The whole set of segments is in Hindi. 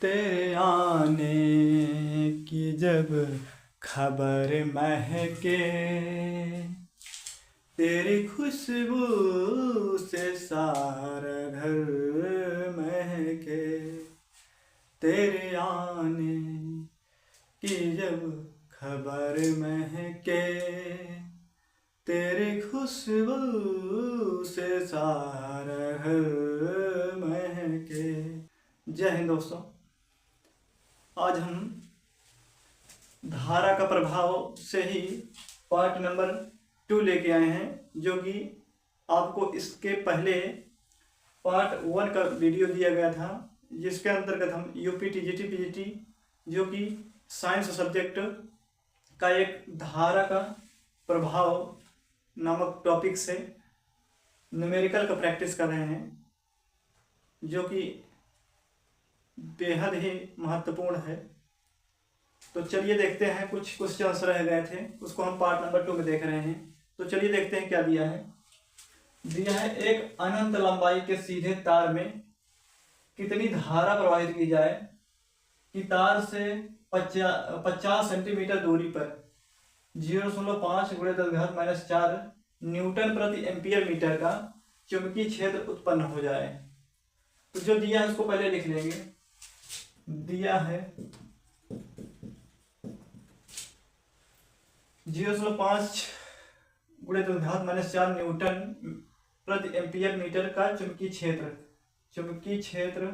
तेरे आने की जब खबर महके, तेरी खुशबू से सारा घर महके। तेरे आने की जब खबर महके, तेरी खुशबू से सारा घर महके। जय हिंद दोस्तों, आज हम धारा का प्रभाव से ही पार्ट नंबर 2 लेके आए हैं, जो कि आपको इसके पहले पार्ट 1 का वीडियो दिया गया था, जिसके अंतर्गत हम यूपी टीजीटी पीजीटी जो कि साइंस सब्जेक्ट का एक धारा का प्रभाव नामक टॉपिक से न्यूमेरिकल का प्रैक्टिस कर रहे हैं, जो कि बेहद ही महत्वपूर्ण है। तो चलिए देखते हैं, कुछ क्वेश्चंस रह गए थे, उसको हम पार्ट नंबर 2 में देख रहे हैं। तो चलिए देखते हैं क्या दिया है। दिया है एक अनंत लंबाई के सीधे तार में कितनी धारा प्रवाहित की जाए कि तार से 50 सेंटीमीटर दूरी पर 0.5 × 10⁻⁴ न्यूटन प्रति एम्पियर मीटर का चुंबकीय क्षेत्र उत्पन्न हो जाए। तो जो दिया है उसको पहले लिख लेंगे। दिया है 0.5 × 10⁻⁴ न्यूटन प्रति एम्पियर मीटर का चुंबकीय क्षेत्र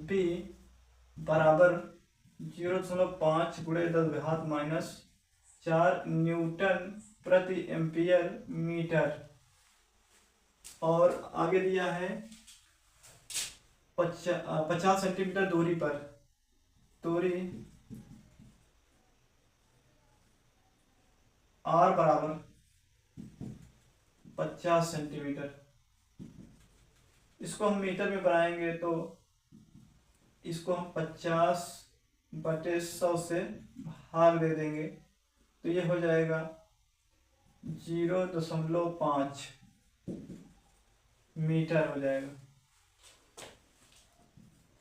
B बराबर 0.5 × 10⁻⁴ न्यूटन प्रति एम्पियर मीटर। और आगे दिया है 50 सेंटीमीटर दूरी पर, दूरी R बराबर 50 सेंटीमीटर। इसको हम मीटर में बनाएंगे तो इसको हम 50/100 से भाग दे देंगे, तो ये हो जाएगा 0.5 मीटर हो जाएगा।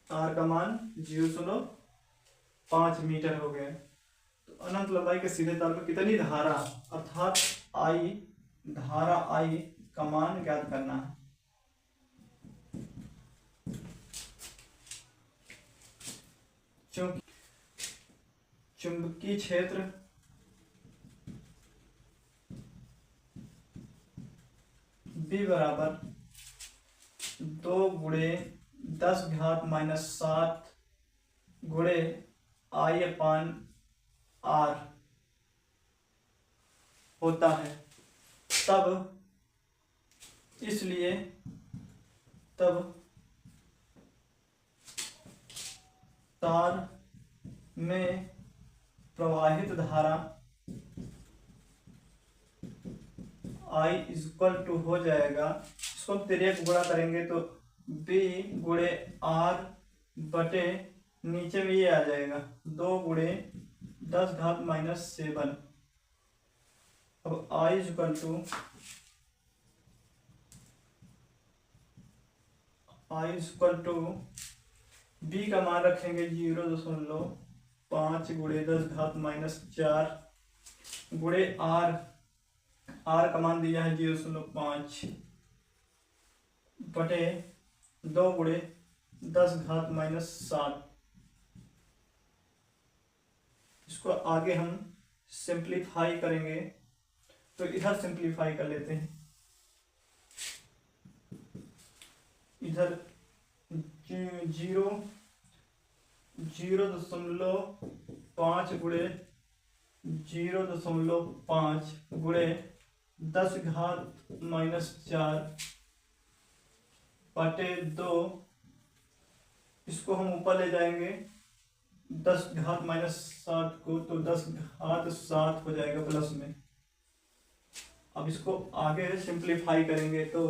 R का मान 0.5 मीटर हो गया। तो अनंत लंबाई के सीधे तार में कितनी धारा अर्थात धारा I का मान ज्ञात करना है। चुंबकीय क्षेत्र B बराबर 2 × 10⁻⁷ I/R होता है। तब तार में प्रवाहित धारा I = हो जाएगा, इसको हम तिर्यक गुणा करेंगे तो B × R बटे नीचे में ये आ जाएगा 2 × 10⁻⁷। अब I = B का मान रखेंगे 0.5 × 10⁻⁴ R का मान दिया है 0.5 बटे 2 × 10⁻⁷। इसको आगे हम सिंप्लीफाई करेंगे, तो इधर सिंप्लीफाई कर लेते हैं। इधर 0.5 × 10⁻⁴ बटे 2, इसको हम ऊपर ले जाएंगे 10⁻⁷ को, तो 10⁻⁷ हो जाएगा प्लस में। अब इसको आगे सिंप्लीफाई करेंगे तो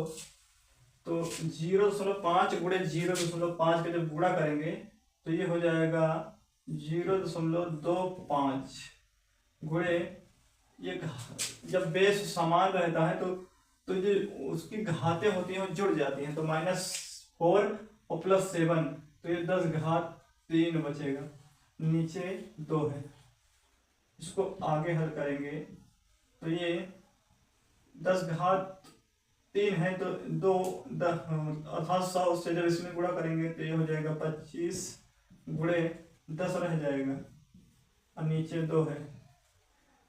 0.5 × 0.5 के जब गुणा करेंगे तो ये हो जाएगा 0.25 गुणे, ये जब बेस समान रहता है तो तो जो उसकी घातें होती हैं वो जुड़ जाती हैं, तो -4 और +7, तो ये 10⁻³ बचेगा, नीचे 2 है। इसको आगे हल करेंगे तो ये 10⁻³ है, तो 2 अर्थात 100 से जब इसमें गुणा करेंगे तो ये हो जाएगा 25 × 10 रह जाएगा, और नीचे 2 है।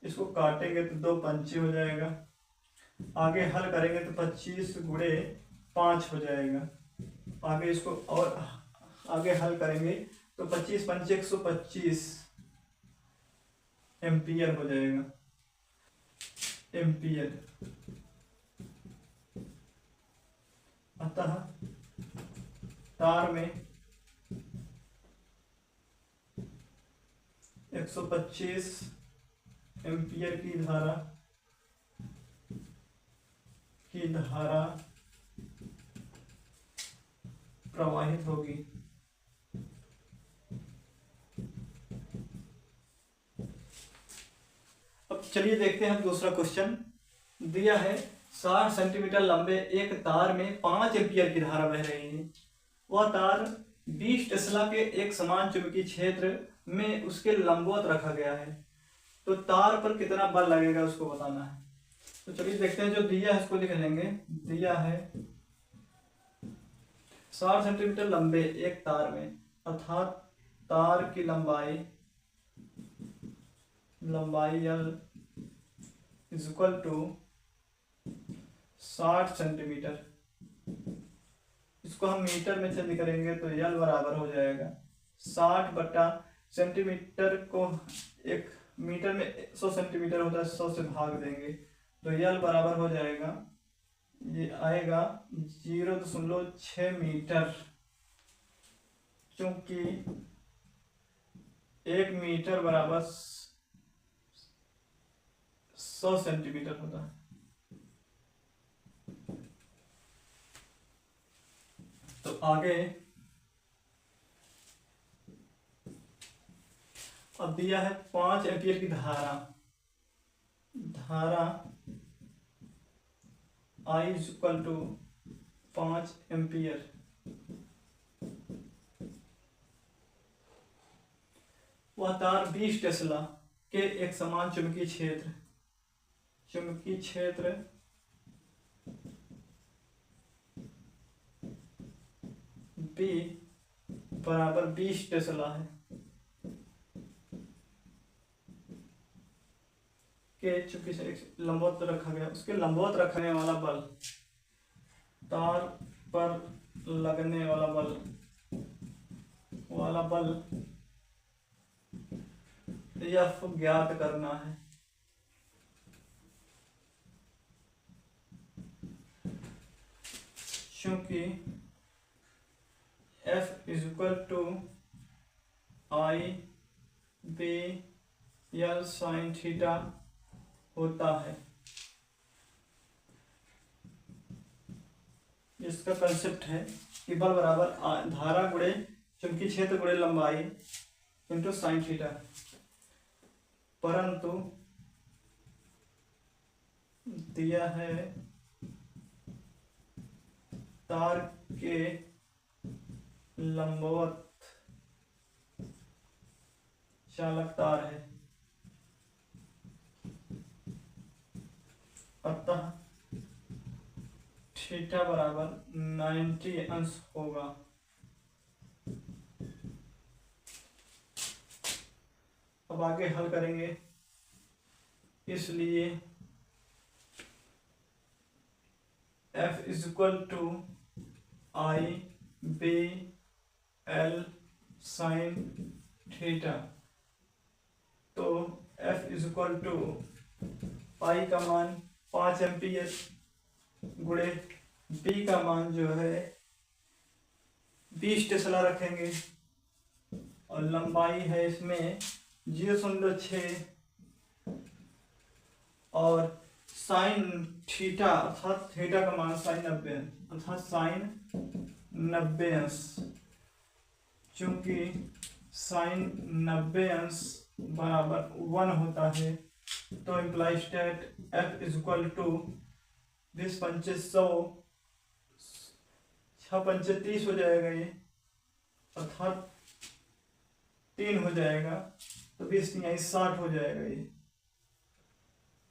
इसको काटेंगे तो 2 पंचे हो जाएगा, आगे हल करेंगे तो 25 × 5 हो जाएगा। आगे इसको और आगे हल करेंगे तो 25 पंचे 125 एम्पियर हो जाएगा, एम्पियर। अतः तार में 125 एम्पियर की धारा प्रवाहित होगी। अब चलिए देखते हैं दूसरा क्वेश्चन। दिया है 60 सेंटीमीटर लंबे एक तार में 5 एम्पियर की धारा बह रही है। वह तार 20 टेस्ला के एक समान चुंबकीय क्षेत्र में उसके लंबवत रखा गया है, तो तार पर कितना बल लगेगा उसको बताना है। तो चलिए देखते हैं, जो दिया है इसको लिख लेंगे। दिया है 60 सेंटीमीटर लंबे एक तार में, अर्थात तार की लंबाई L = 60 सेंटीमीटर। इसको हम मीटर में चेंज करेंगे तो L बराबर हो जाएगा 60 बटा सेंटीमीटर को एक मीटर में 100 सेंटीमीटर होता है, 100 से भाग देंगे तो L बराबर हो जाएगा, ये आएगा 0.6 मीटर, क्योंकि 1 मीटर बराबर 100 सेंटीमीटर होता है। तो आगे अब दिया है 5 एम्पियर की धारा I = 5 एम्पियर। वह तार 20 टेस्ला के एक समान चुंबकीय क्षेत्र B बराबर 20 टेस्ला है के चूंकि लंबवत रखा गया, उसके लंबवत रखने वाला बल, तार पर लगने वाला बल F ज्ञात करना है। क्योंकि F = I/L sin थीटा होता है। इसका कंसेप्ट है कि बल बराबर धारा गुणे चुंबकीय क्षेत्र गुणे लंबाई इंटू साइन थीटा। परंतु दिया है तार के लंबवत चालक तार है, अतः थीटा बराबर 90 अंश होगा। अब आगे हल करेंगे, इसलिए F = I/L sin थीटा। तो F = I का मान 5 एम्पियर गुणे B का मान जो है 20 टेस्ला रखेंगे, और लंबाई है इसमें 0.6, और साइन थीटा अर्थात थीटा का मान साइन 90 अर्थात साइन 90 अंश। चूंकि साइन 90 अंश बराबर 1 होता है, तो इम्प्लाइज दैट F = 20 पंचे 100, 6 पंचे 30 हो जाएगा ये, अर्थात 3 हो जाएगा, तो 20 नहीं 60 हो जाएगा ये,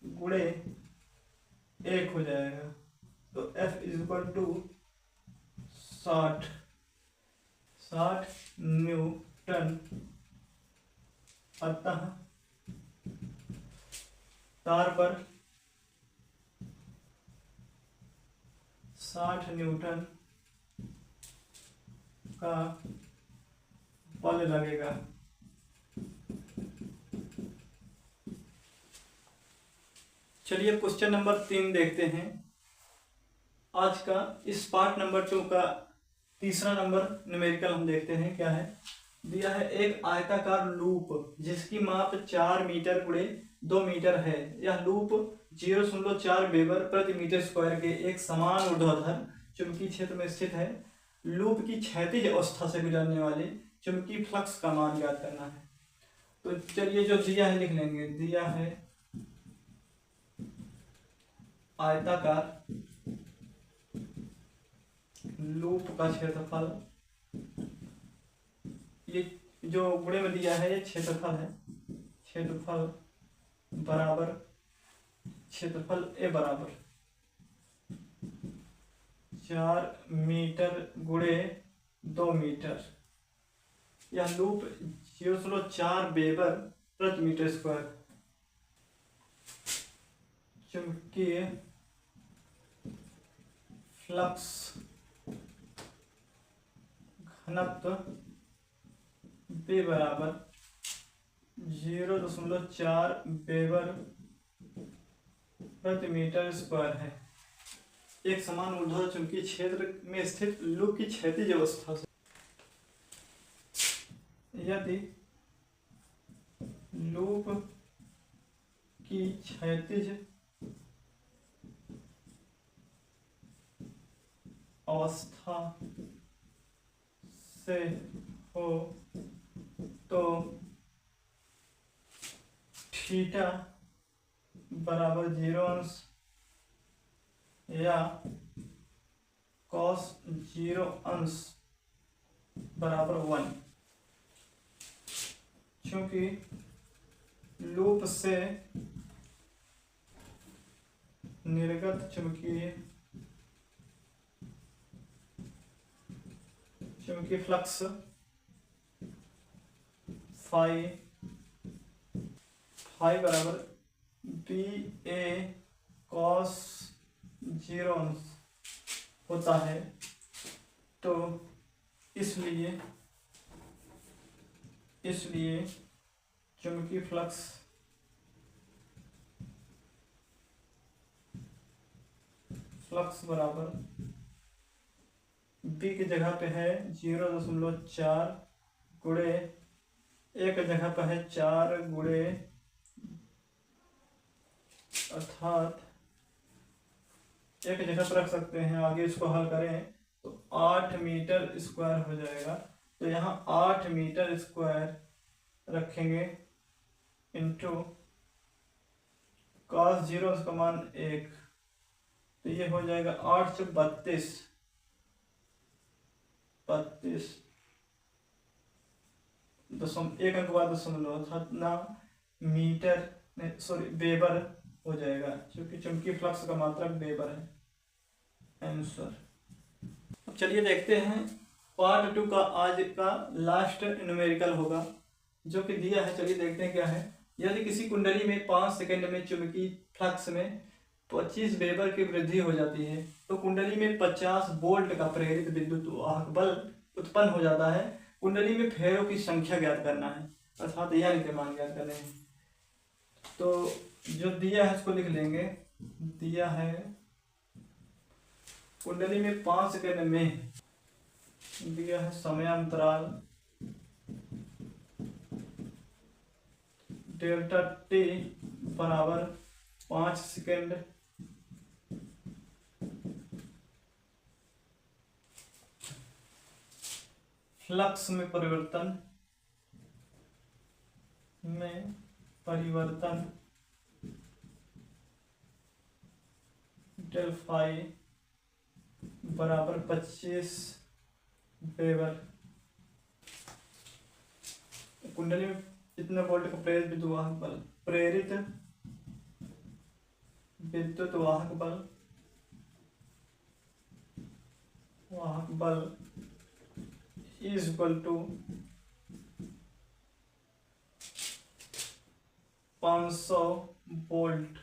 गुणे 1 हो जाएगा, तो F is equal to 60 newton. अतः तार पर 60 न्यूटन का बल लगेगा। चलिए क्वेश्चन नंबर 3 देखते हैं आज का। इस पार्ट नंबर 2 का तीसरा नंबर न्यूमेरिकल हम देखते हैं क्या है। दिया है एक आयताकार लूप जिसकी माप 4 मीटर गुणे 2 मीटर है। यह लूप 0.4 वेबर प्रति मीटर स्क्वायर के एक समान ऊर्ध्वाधर चुंबकीय क्षेत्र में स्थित है। लूप की क्षैतिज अवस्था से गुजरने वाले चुंबकीय फ्लक्स का मान ज्ञात करना है। तो चलिए जो दिया है लिख लेंगे। दिया है आयताकार लूप का क्षेत्रफल, ये जो गुणे में दिया है ये क्षेत्रफल है, क्षेत्रफल बराबर क्षेत्रफल ए बराबर 4 मीटर गुणे 2 मीटर। यह लूप 0.4 वेबर प्रति मीटर स्क्वायर चुंबकीय फ्लक्स घनत्व बी बराबर 0.4 वेबर प्रति मीटर स्क्वायर है। एक समान ऊर्ध्वाधर चुंबकीय क्षेत्र में स्थित लूप की क्षैतिज अवस्था से यदि लूप की क्षैतिज अवस्था से हो तो थीटा बराबर 0 अंश या कॉस 0 अंश बराबर 1। चूंकि लूप से निर्गत चुंबकीय फ्लक्स फाई बराबर बी ए कॉस 0 अंश होता है, तो इसलिए चुंबकीय फ्लक्स बराबर बी की जगह पे है 0.4 गुणे एक जगह पे है 4 गुणे, अर्थात एक जगह पर रख सकते हैं। आगे इसको हल करें तो 8 मीटर स्क्वायर हो जाएगा। तो यहाँ 8 मीटर स्क्वायर रखेंगे इंटू cos 0 का मान 1, तो ये हो जाएगा 8 से 32 एक अंक बाद दशमलव, अर्थात ना मीटर वेबर हो जाएगा, क्योंकि चुंबकीय फ्लक्स का मात्रक वेबर है आंसर। अब चलिए देखते हैं पार्ट 2 का आज का लास्ट न्यूमेरिकल होगा जो कि दिया है। चलिए देखते हैं क्या है। यदि किसी कुंडली में 5 सेकंड में चुंबकीय फ्लक्स में 25 वेबर की वृद्धि हो जाती है तो कुंडली में 50 वोल्ट का प्रेरित विद्युत वाहक बल उत्पन्न हो जाता है। कुंडली में फेरों की संख्या ज्ञात करना है, अर्थात यह इनके मान ज्ञात करने हैं। तो जो दिया है इसको लिख लेंगे। दिया है कुंडली में 5 सेकंड में दिया है समयांतराल डेल्टा टी बराबर 5 सेकंड, फ्लक्स में परिवर्तन डेल फाई बराबर 25 वेबर। कुंडली में कितने वोल्ट का प्रेरित विद्युत वाहक बल, प्रेरित विद्युत वाहक बल इज इक्वल टू 500 वोल्ट।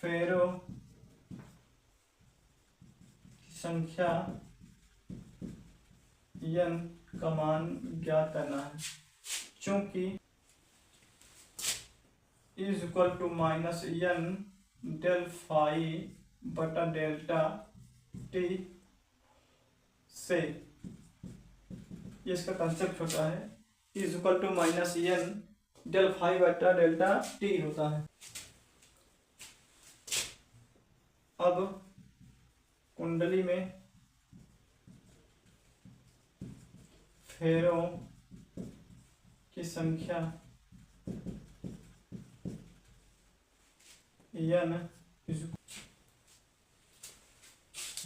फेरो की संख्या n का मान ज्ञात करना है। चूंकि is equal to minus n del phi बटा डेल्टा टी से, इसका कंसेप्ट होता है is equal to minus n del phi बटा डेल्टा टी होता है। अब कुंडली में फेरों की संख्या n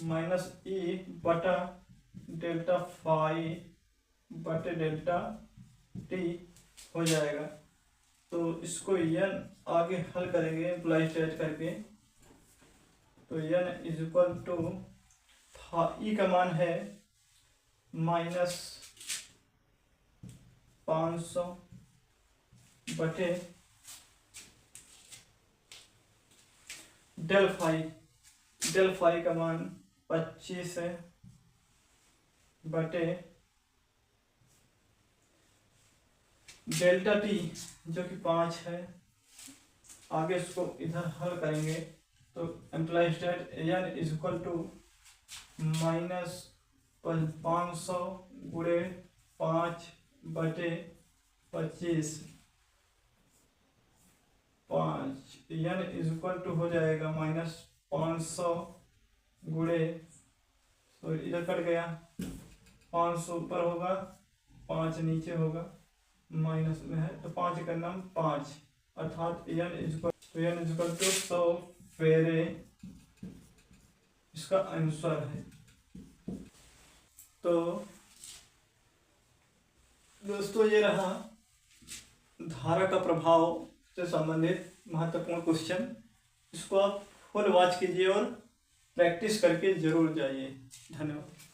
माइनस ई बटा डेल्टा फाई बटे डेल्टा टी हो जाएगा। तो इसको n आगे हल करेंगे इम्प्लाइड करके, तो n इज इक्वल टू ई का मान है माइनस 500 बटे डेल फाई का मान 25 है बटे डेल्टा टी जो कि 5 है। आगे इसको इधर हल करेंगे तो एम्प्लॉय स्टेट n is equal to minus 500 गुणे 5 बटे 25 5 n इज इक्वल टू हो जाएगा माइनस 500 गुणे, तो इधर कट गया, 500 ऊपर होगा 5 नीचे होगा, माइनस में है तो 5 का नाम 5, अर्थात n इज इक्वल टू 100 फेरे इसका आंसर है। तो दोस्तों ये रहा धारा का प्रभाव से संबंधित महत्वपूर्ण क्वेश्चन। इसको आप फुल वॉच कीजिए और प्रैक्टिस करके जरूर जाइए। धन्यवाद।